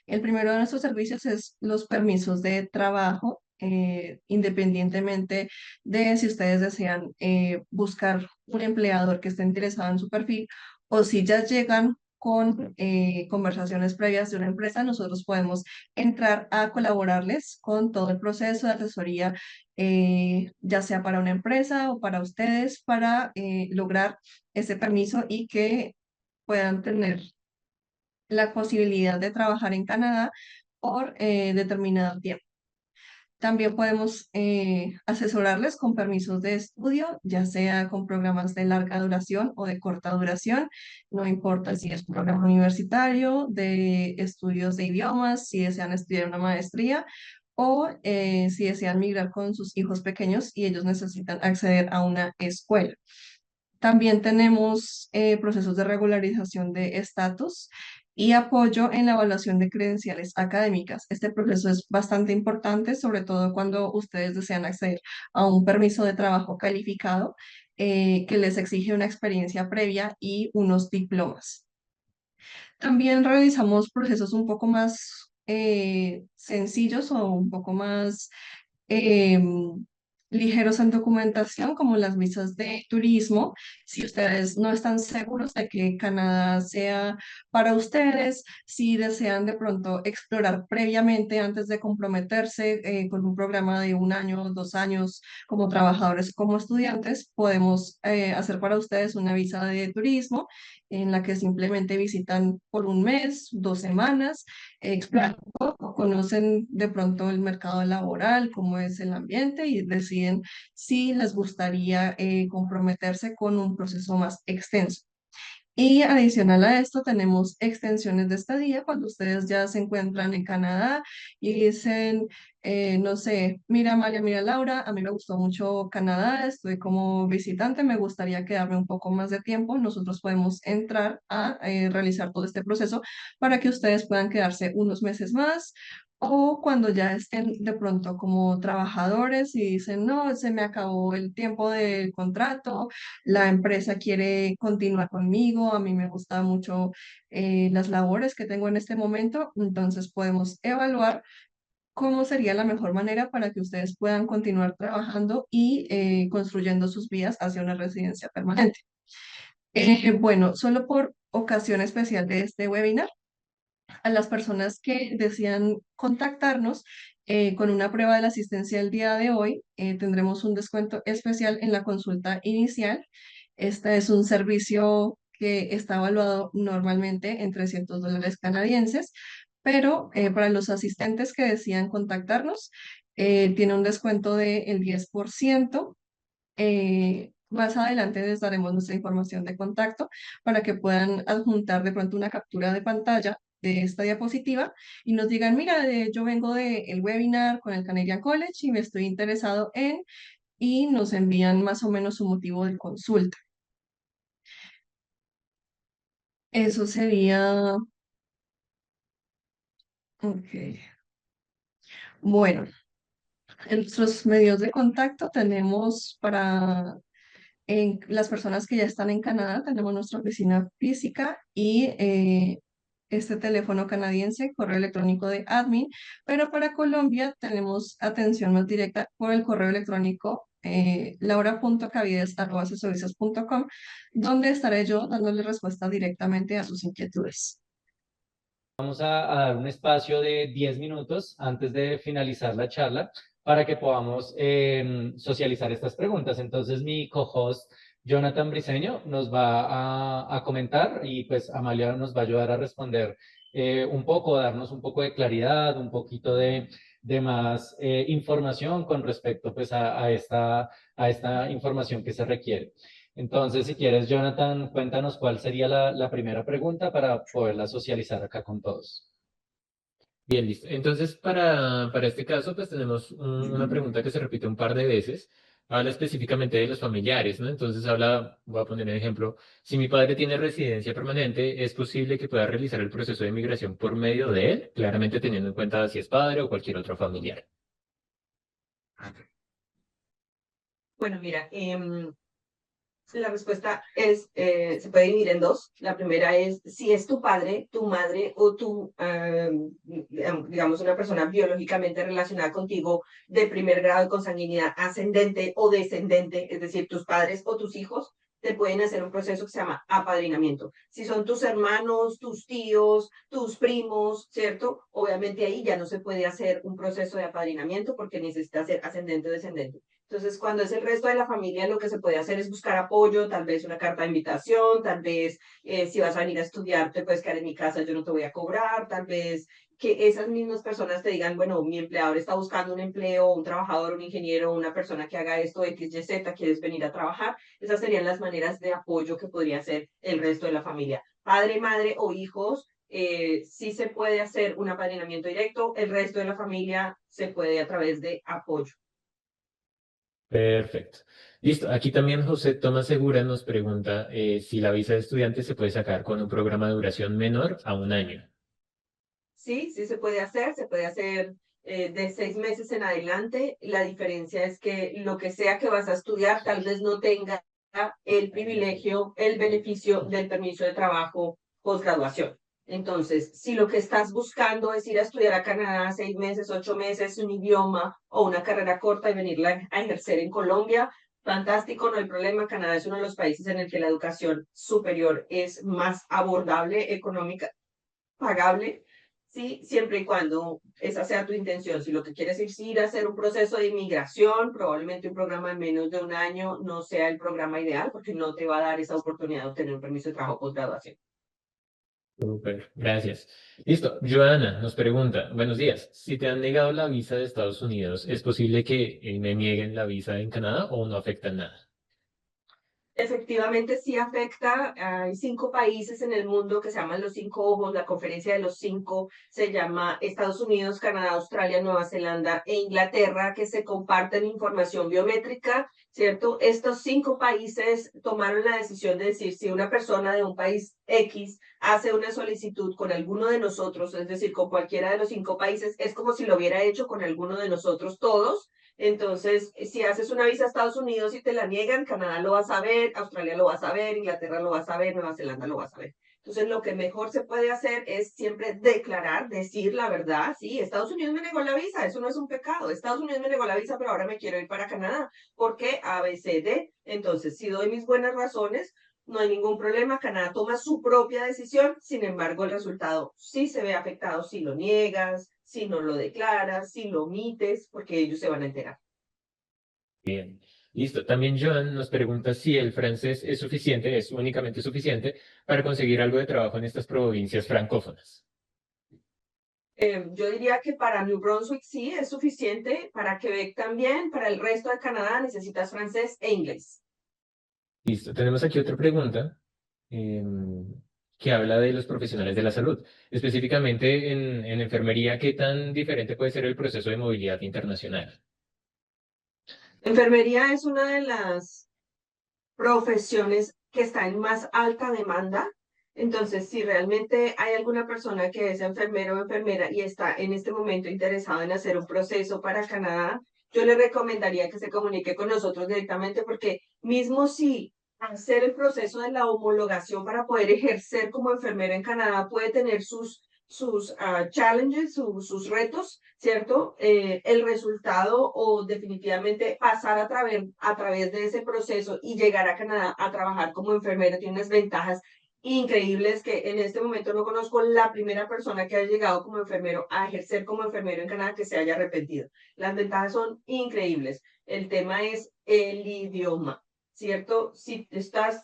El primero de nuestros servicios es los permisos de trabajo, independientemente de si ustedes desean buscar un empleador que esté interesado en su perfil o si ya llegan con conversaciones previas de una empresa, nosotros podemos entrar a colaborarles con todo el proceso de asesoría, ya sea para una empresa o para ustedes, para lograr ese permiso y que puedan tener la posibilidad de trabajar en Canadá por determinado tiempo. También podemos asesorarles con permisos de estudio, ya sea con programas de larga duración o de corta duración, no importa si es un programa universitario, de estudios de idiomas, si desean estudiar una maestría o si desean migrar con sus hijos pequeños y ellos necesitan acceder a una escuela. También tenemos procesos de regularización de estatus y apoyo en la evaluación de credenciales académicas. Este proceso es bastante importante, sobre todo cuando ustedes desean acceder a un permiso de trabajo calificado que les exige una experiencia previa y unos diplomas. También realizamos procesos un poco más sencillos o un poco más ligeros en documentación, como las visas de turismo. Si ustedes no están seguros de que Canadá sea para ustedes, si desean de pronto explorar previamente antes de comprometerse con un programa de 1 año, 2 años como trabajadores o como estudiantes, podemos hacer para ustedes una visa de turismo en la que simplemente visitan por un mes, 2 semanas, exploran un poco, conocen de pronto el mercado laboral, cómo es el ambiente y deciden si les gustaría comprometerse con un proceso más extenso. Y adicional a esto tenemos extensiones de estadía cuando ustedes ya se encuentran en Canadá y dicen, no sé, mira María, mira Laura, a mí me gustó mucho Canadá, estoy como visitante, me gustaría quedarme un poco más de tiempo. Nosotros podemos entrar a realizar todo este proceso para que ustedes puedan quedarse unos meses más. O cuando ya estén de pronto como trabajadores y dicen, no, se me acabó el tiempo del contrato, la empresa quiere continuar conmigo, a mí me gustan mucho las labores que tengo en este momento, entonces podemos evaluar cómo sería la mejor manera para que ustedes puedan continuar trabajando y construyendo sus vidas hacia una residencia permanente. Bueno, solo por ocasión especial de este webinar, a las personas que desean contactarnos con una prueba de la asistencia el día de hoy, tendremos un descuento especial en la consulta inicial. Este es un servicio que está evaluado normalmente en $300 canadienses, pero para los asistentes que desean contactarnos, tiene un descuento del 10%. Más adelante les daremos nuestra información de contacto para que puedan adjuntar de pronto una captura de pantalla de esta diapositiva y nos digan, mira, yo vengo del webinar con el Canadian College y me estoy interesado en, y nos envían más o menos su motivo de consulta. Eso sería, ok. Bueno, en nuestros medios de contacto tenemos para en las personas que ya están en Canadá, tenemos nuestra oficina física y este teléfono canadiense, correo electrónico de admin, pero para Colombia tenemos atención más directa por el correo electrónico laura.cavides@asesorizas.com, donde estaré yo dándole respuesta directamente a sus inquietudes. Vamos a dar un espacio de 10 minutos antes de finalizar la charla para que podamos socializar estas preguntas. Entonces, mi co-host Jonathan Briceño nos va a comentar y pues Amalia nos va a ayudar a responder un poco, darnos un poco de claridad, un poquito de más información con respecto pues a esta información que se requiere. Entonces, si quieres, Jonathan, cuéntanos cuál sería la primera pregunta para poderla socializar acá con todos. Bien, listo. Entonces, para este caso, pues tenemos una pregunta que se repite un par de veces habla específicamente de los familiares, ¿no? Entonces habla, voy a poner un ejemplo, si mi padre tiene residencia permanente, es posible que pueda realizar el proceso de migración por medio de él, claramente teniendo en cuenta si es padre o cualquier otro familiar. Bueno, mira, la respuesta es, se puede dividir en dos. La primera es si es tu padre, tu madre o tu, digamos, una persona biológicamente relacionada contigo de primer grado de consanguinidad ascendente o descendente, es decir, tus padres o tus hijos, te pueden hacer un proceso que se llama apadrinamiento. Si son tus hermanos, tus tíos, tus primos, ¿cierto? Obviamente ahí ya no se puede hacer un proceso de apadrinamiento porque necesita ser ascendente o descendente. Entonces, cuando es el resto de la familia, lo que se puede hacer es buscar apoyo, tal vez una carta de invitación, tal vez si vas a venir a estudiar, te puedes quedar en mi casa, yo no te voy a cobrar, tal vez que esas mismas personas te digan, bueno, mi empleador está buscando un empleo, un trabajador, un ingeniero, una persona que haga esto, X, Y, Z, ¿quieres venir a trabajar? Esas serían las maneras de apoyo que podría hacer el resto de la familia. Padre, madre o hijos, sí se puede hacer un apadrinamiento directo, el resto de la familia se puede a través de apoyo. Perfecto. Listo. Aquí también José Tomás Segura nos pregunta si la visa de estudiante se puede sacar con un programa de duración menor a un año. Sí, sí se puede hacer de 6 meses en adelante. La diferencia es que lo que sea que vas a estudiar tal vez no tenga el privilegio, el beneficio del permiso de trabajo posgraduación. Entonces, si lo que estás buscando es ir a estudiar a Canadá 6 meses, 8 meses, un idioma o una carrera corta y venirla a ejercer en Colombia, fantástico, no hay problema. Canadá es uno de los países en el que la educación superior es más abordable, económica, pagable, sí, siempre y cuando esa sea tu intención. Si lo que quieres es ir a hacer un proceso de inmigración, probablemente un programa de menos de un año no sea el programa ideal porque no te va a dar esa oportunidad de obtener un permiso de trabajo postgraduación. Súper, gracias. Listo. Joana nos pregunta, buenos días. Si te han negado la visa de Estados Unidos, ¿es posible que me nieguen la visa en Canadá o no afecta en nada? Efectivamente, sí afecta. Hay 5 países en el mundo que se llaman los 5 ojos. La conferencia de los 5 se llama Estados Unidos, Canadá, Australia, Nueva Zelanda e Inglaterra, que se comparten información biométrica, ¿cierto? Estos 5 países tomaron la decisión de decir si una persona de un país X hace una solicitud con alguno de nosotros, es decir, con cualquiera de los 5 países, es como si lo hubiera hecho con alguno de nosotros todos. Entonces, si haces una visa a Estados Unidos y te la niegan, Canadá lo vas a ver, Australia lo vas a ver, Inglaterra lo vas a ver, Nueva Zelanda lo vas a ver. Entonces, lo que mejor se puede hacer es siempre declarar, decir la verdad. Sí, Estados Unidos me negó la visa, eso no es un pecado. Estados Unidos me negó la visa, pero ahora me quiero ir para Canadá. ¿Por qué? ABCD. Entonces, si doy mis buenas razones, no hay ningún problema. Canadá toma su propia decisión, sin embargo, el resultado sí se ve afectado si lo niegas, si no lo declaras, si lo omites, porque ellos se van a enterar. Bien. Listo. También Joan nos pregunta si el francés es suficiente, es únicamente suficiente para conseguir algo de trabajo en estas provincias francófonas. Yo diría que para New Brunswick sí es suficiente, para Quebec también, para el resto de Canadá necesitas francés e inglés. Listo. Tenemos aquí otra pregunta em, que habla de los profesionales de la salud. Específicamente en enfermería, ¿qué tan diferente puede ser el proceso de movilidad internacional? Enfermería es una de las profesiones que está en más alta demanda. Entonces, si realmente hay alguna persona que es enfermero o enfermera y está en este momento interesado en hacer un proceso para Canadá, yo le recomendaría que se comunique con nosotros directamente porque mismo si hacer el proceso de la homologación para poder ejercer como enfermera en Canadá puede tener sus challenges, sus retos, ¿cierto? El resultado o definitivamente pasar a través de ese proceso y llegar a Canadá a trabajar como enfermera tiene unas ventajas increíbles que en este momento no conozco la primera persona que haya llegado como enfermero a ejercer como enfermero en Canadá que se haya arrepentido. Las ventajas son increíbles. El tema es el idioma, ¿cierto? Si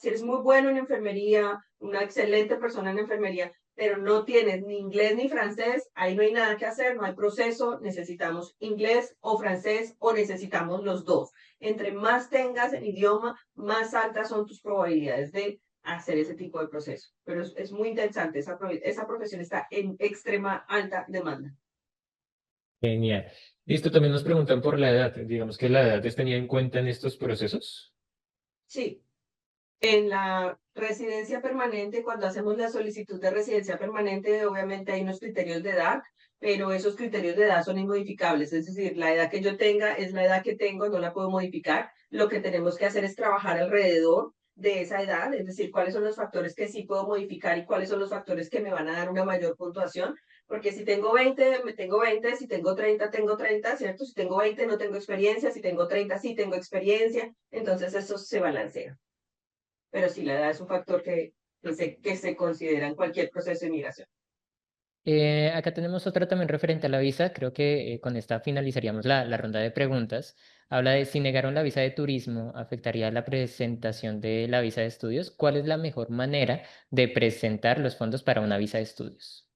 eres muy bueno en enfermería, una excelente persona en enfermería, pero no tienes ni inglés ni francés, ahí no hay nada que hacer, no hay proceso, necesitamos inglés o francés o necesitamos los dos. Entre más tengas en idioma, más altas son tus probabilidades de hacer ese tipo de proceso. Pero es muy interesante, esa profesión está en extrema alta demanda. Genial. Listo, también nos preguntan por la edad. Digamos que la edad es tenida en cuenta en estos procesos. Sí, en la residencia permanente, cuando hacemos la solicitud de residencia permanente, obviamente hay unos criterios de edad, pero esos criterios de edad son inmodificables. Es decir, la edad que yo tenga es la edad que tengo, no la puedo modificar. Lo que tenemos que hacer es trabajar alrededor de esa edad, es decir, cuáles son los factores que sí puedo modificar y cuáles son los factores que me van a dar una mayor puntuación. Porque si tengo 20, me tengo 20, si tengo 30, ¿cierto? Si tengo 20, no tengo experiencia, si tengo 30, sí tengo experiencia. Entonces eso se balancea. Pero sí, la edad es un factor que se considera en cualquier proceso de migración. Acá tenemos otra también referente a la visa. Creo que con esta finalizaríamos la ronda de preguntas. Habla de si negaron la visa de turismo, ¿afectaría la presentación de la visa de estudios? ¿Cuál es la mejor manera de presentar los fondos para una visa de estudios?